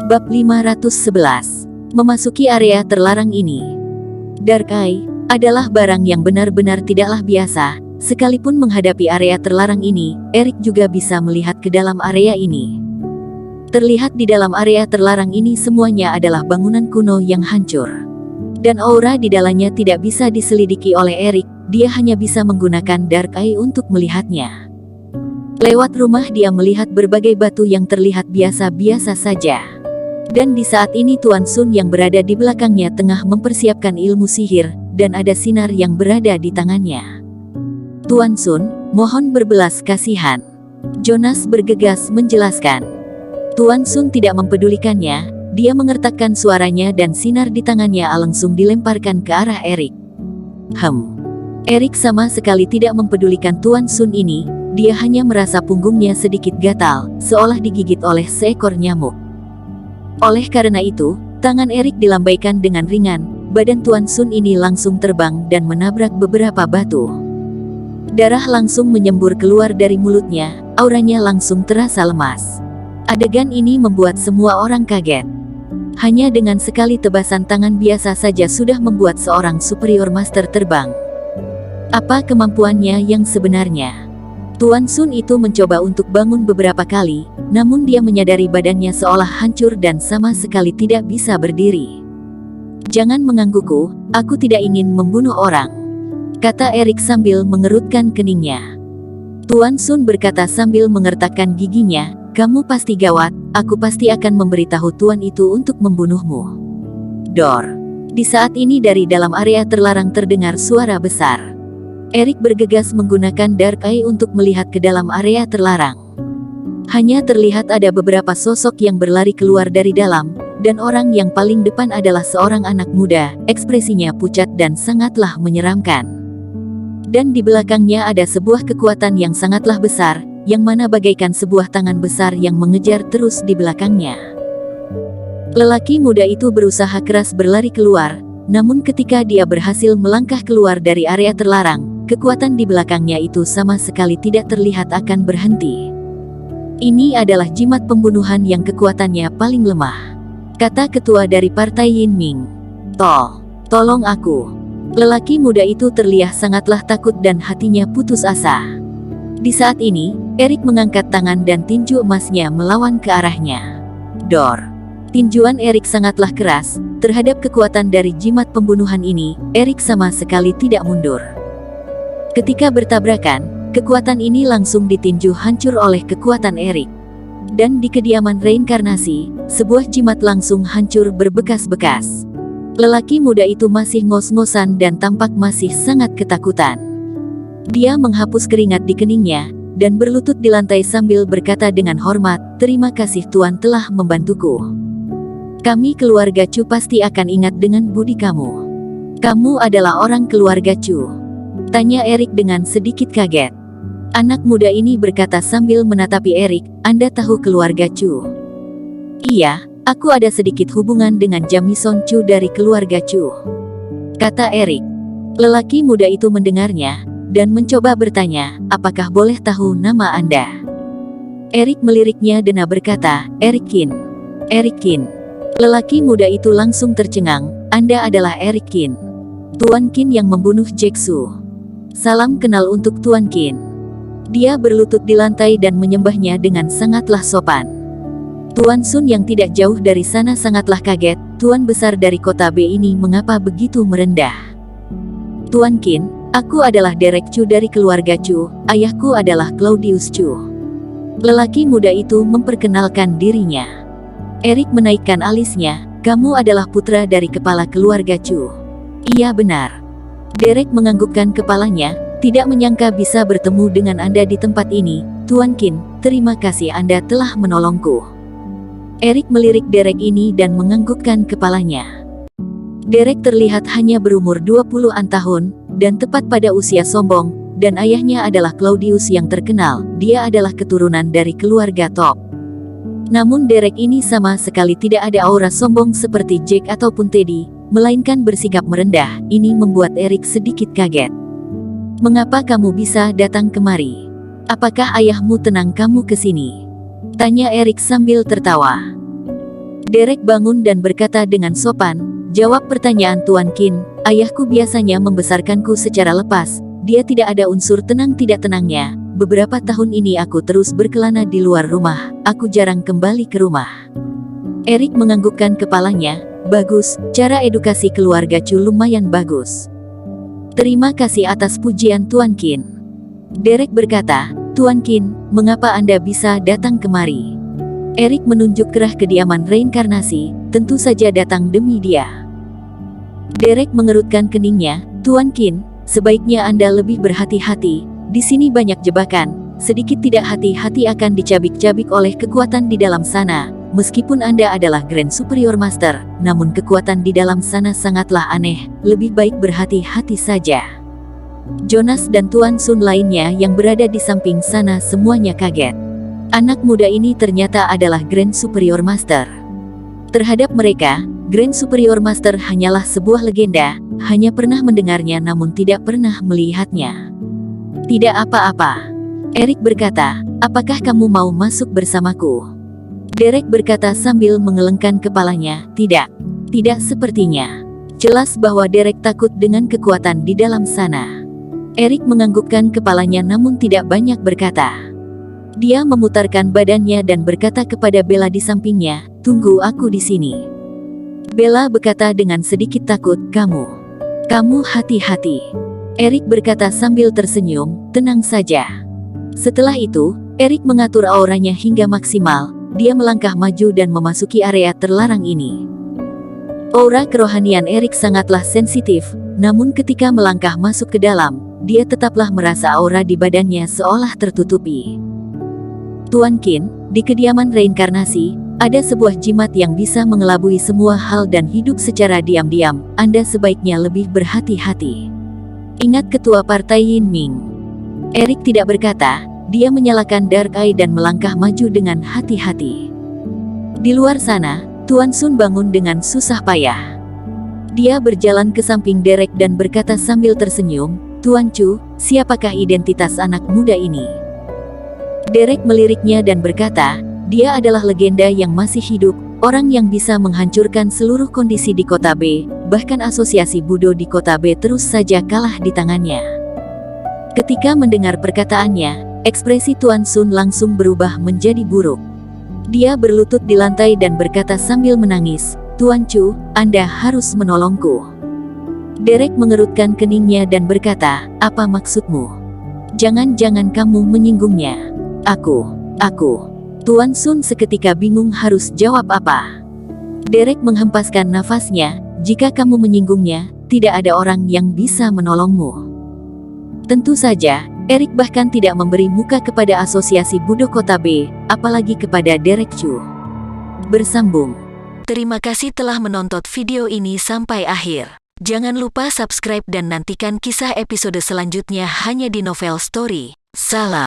Bab 511. Memasuki area terlarang ini. Dark Eye adalah barang yang benar-benar tidaklah biasa. Sekalipun menghadapi area terlarang ini, Erik juga bisa melihat ke dalam area ini. Terlihat di dalam area terlarang ini semuanya adalah bangunan kuno yang hancur. Dan aura di dalamnya tidak bisa diselidiki oleh Erik, dia hanya bisa menggunakan Dark Eye untuk melihatnya. Lewat rumah dia melihat berbagai batu yang terlihat biasa-biasa saja. Dan di saat ini Tuan Sun yang berada di belakangnya tengah mempersiapkan ilmu sihir, dan ada sinar yang berada di tangannya. Tuan Sun, mohon berbelas kasihan. Jonas bergegas menjelaskan. Tuan Sun tidak mempedulikannya, dia mengertakkan suaranya dan sinar di tangannya langsung dilemparkan ke arah Erik. Erik sama sekali tidak mempedulikan Tuan Sun ini, dia hanya merasa punggungnya sedikit gatal, seolah digigit oleh seekor nyamuk. Oleh karena itu, tangan Erik dilambaikan dengan ringan, badan Tuan Sun ini langsung terbang dan menabrak beberapa batu. Darah langsung menyembur keluar dari mulutnya, auranya langsung terasa lemas. Adegan ini membuat semua orang kaget. Hanya dengan sekali tebasan tangan biasa saja sudah membuat seorang superior master terbang. Apa kemampuannya yang sebenarnya? Tuan Sun itu mencoba untuk bangun beberapa kali, namun dia menyadari badannya seolah hancur dan sama sekali tidak bisa berdiri. Jangan menggangguku, aku tidak ingin membunuh orang, kata Erik sambil mengerutkan keningnya. Tuan Sun berkata sambil mengertakkan giginya, kamu pasti gawat, aku pasti akan memberitahu tuan itu untuk membunuhmu. Dor. Di saat ini dari dalam area terlarang terdengar suara besar. Erik bergegas menggunakan Dark Eye untuk melihat ke dalam area terlarang. Hanya terlihat ada beberapa sosok yang berlari keluar dari dalam, dan orang yang paling depan adalah seorang anak muda, ekspresinya pucat dan sangatlah menyeramkan. Dan di belakangnya ada sebuah kekuatan yang sangatlah besar, yang mana bagaikan sebuah tangan besar yang mengejar terus di belakangnya. Lelaki muda itu berusaha keras berlari keluar, namun ketika dia berhasil melangkah keluar dari area terlarang, kekuatan di belakangnya itu sama sekali tidak terlihat akan berhenti. Ini adalah jimat pembunuhan yang kekuatannya paling lemah, kata ketua dari partai Yin Ming. Tolong aku. Lelaki muda itu terlihat sangatlah takut dan hatinya putus asa. Di saat ini, Erik mengangkat tangan dan tinju emasnya melawan ke arahnya. Dor. Tinjuan Erik sangatlah keras, terhadap kekuatan dari jimat pembunuhan ini, Erik sama sekali tidak mundur. Ketika bertabrakan, kekuatan ini langsung ditinju hancur oleh kekuatan Erik. Dan di kediaman reinkarnasi, sebuah jimat langsung hancur berbekas-bekas. Lelaki muda itu masih ngos-ngosan dan tampak masih sangat ketakutan. Dia menghapus keringat di keningnya, dan berlutut di lantai sambil berkata dengan hormat, terima kasih Tuan telah membantuku. Kami keluarga Chu pasti akan ingat dengan budi kamu. Kamu adalah orang keluarga Chu? Tanya Erik dengan sedikit kaget. Anak muda ini berkata sambil menatapi Erik, Anda tahu keluarga Chu? Iya, aku ada sedikit hubungan dengan Jamison Chu dari keluarga Chu, kata Erik. Lelaki muda itu mendengarnya, dan mencoba bertanya, apakah boleh tahu nama Anda? Erik meliriknya dan berkata, Erik Qin. Erik Qin. Lelaki muda itu langsung tercengang, Anda adalah Erik Qin, Tuan Qin yang membunuh Jack Su. Salam kenal untuk Tuan Qin. Dia berlutut di lantai dan menyembahnya dengan sangatlah sopan. Tuan Sun yang tidak jauh dari sana sangatlah kaget, Tuan besar dari kota B ini mengapa begitu merendah? Tuan Qin, aku adalah Derek Chu dari keluarga Chu, ayahku adalah Claudius Chu. Lelaki muda itu memperkenalkan dirinya. Erik menaikkan alisnya, kamu adalah putra dari kepala keluarga Chu. Iya benar. Derek menganggukkan kepalanya, tidak menyangka bisa bertemu dengan Anda di tempat ini, Tuan Qin, terima kasih Anda telah menolongku. Erik melirik Derek ini dan menganggukkan kepalanya. Derek terlihat hanya berumur 20-an tahun, dan tepat pada usia sombong, dan ayahnya adalah Claudius yang terkenal, dia adalah keturunan dari keluarga top. Namun Derek ini sama sekali tidak ada aura sombong seperti Jack ataupun Teddy, melainkan bersikap merendah. Ini membuat Erik sedikit kaget. Mengapa kamu bisa datang kemari? Apakah ayahmu tenang kamu ke sini? Tanya Erik sambil tertawa. Derek bangun dan berkata dengan sopan, "Jawab pertanyaan Tuan Qin. Ayahku biasanya membesarkanku secara lepas. Dia tidak ada unsur tenang tidak tenangnya. Beberapa tahun ini aku terus berkelana di luar rumah. Aku jarang kembali ke rumah." Erik menganggukkan kepalanya. "Bagus, cara edukasi keluarga Chu lumayan bagus. Terima kasih atas pujian Tuan Qin." Derek berkata, "Tuan Qin, mengapa Anda bisa datang kemari?" Erik menunjuk kerah kediaman reinkarnasi, "Tentu saja datang demi dia." Derek mengerutkan keningnya, "Tuan Qin, sebaiknya Anda lebih berhati-hati. Di sini banyak jebakan. Sedikit tidak hati-hati akan dicabik-cabik oleh kekuatan di dalam sana. Meskipun Anda adalah Grand Superior Master, namun kekuatan di dalam sana sangatlah aneh. Lebih baik berhati-hati saja." Jonas dan Tuan Sun lainnya yang berada di samping sana semuanya kaget. Anak muda ini ternyata adalah Grand Superior Master. Terhadap mereka, Grand Superior Master hanyalah sebuah legenda, hanya pernah mendengarnya namun tidak pernah melihatnya. "Tidak apa-apa," Erik berkata, "apakah kamu mau masuk bersamaku?" Derek berkata sambil mengelengkan kepalanya, "Tidak. Tidak sepertinya." Jelas bahwa Derek takut dengan kekuatan di dalam sana. Erik menganggukkan kepalanya namun tidak banyak berkata. Dia memutarkan badannya dan berkata kepada Bella di sampingnya, "Tunggu aku di sini." Bella berkata dengan sedikit takut, Kamu hati-hati." Erik berkata sambil tersenyum, "Tenang saja." Setelah itu, Erik mengatur auranya hingga maksimal. Dia melangkah maju dan memasuki area terlarang ini. Aura kerohanian Erik sangatlah sensitif, namun ketika melangkah masuk ke dalam, dia tetaplah merasa aura di badannya seolah tertutupi. "Tuan Qin, di kediaman reinkarnasi, ada sebuah jimat yang bisa mengelabui semua hal dan hidup secara diam-diam. Anda sebaiknya lebih berhati-hati. Ingat ketua partai Yin Ming." Erik tidak berkata, dia menyalakan Dark Eye dan melangkah maju dengan hati-hati. Di luar sana, Tuan Sun bangun dengan susah payah. Dia berjalan ke samping Derek dan berkata sambil tersenyum, "Tuan Chu, siapakah identitas anak muda ini?" Derek meliriknya dan berkata, "Dia adalah legenda yang masih hidup, orang yang bisa menghancurkan seluruh kondisi di kota B, bahkan asosiasi Budo di kota B terus saja kalah di tangannya." Ketika mendengar perkataannya, ekspresi Tuan Sun langsung berubah menjadi buruk. Dia berlutut di lantai dan berkata sambil menangis, "Tuan Chu, Anda harus menolongku." Derek mengerutkan keningnya dan berkata, "Apa maksudmu? Jangan-jangan kamu menyinggungnya." Aku. Tuan Sun seketika bingung harus jawab apa. Derek menghempaskan nafasnya, "Jika kamu menyinggungnya, tidak ada orang yang bisa menolongmu." Tentu saja, Erik bahkan tidak memberi muka kepada asosiasi Budo Kota B, apalagi kepada Derek Chu. Bersambung. Terima kasih telah menonton video ini sampai akhir. Jangan lupa subscribe dan nantikan kisah episode selanjutnya hanya di Novel Story. Salam.